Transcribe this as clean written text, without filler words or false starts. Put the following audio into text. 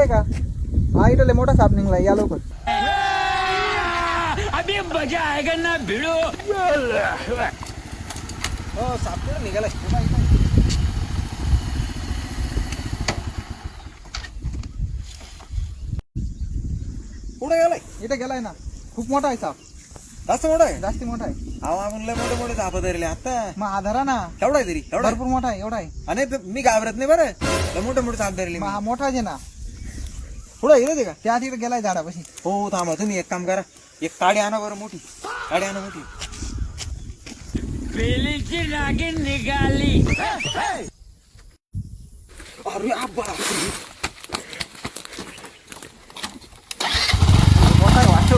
का हा इथं लय मोठा साप निघलाय या लवकर अभी मजा आएगा ना भिड़ो. हो साप कुठं निघालाय कुठे गेलाय? इथं गेलाय ना खूप मोठा आहे साप जास्त मोठा आहे. जास्ती मोठा आहे अहो आपण लय मोठे मोठे झाप धरले आता. मग आधारा ना केवढा आहे तरी? एवढा भरपूर मोठा आहे एवढा आहे आणि मी घाबरत नाही बरं. लय मोठे मोठे झाप धरले मग मी. हा मोठाच आहे ना पुढे गेले ते का? त्या तिकडे गेलाय झाडापाशी हो थांबा तुम्ही एक काम करा. एक काडी आणा बरं मोठी. काडी आणा मोठी. पेलीची नागिन निघाली. अरे आबा. मोठा आहे वाटतो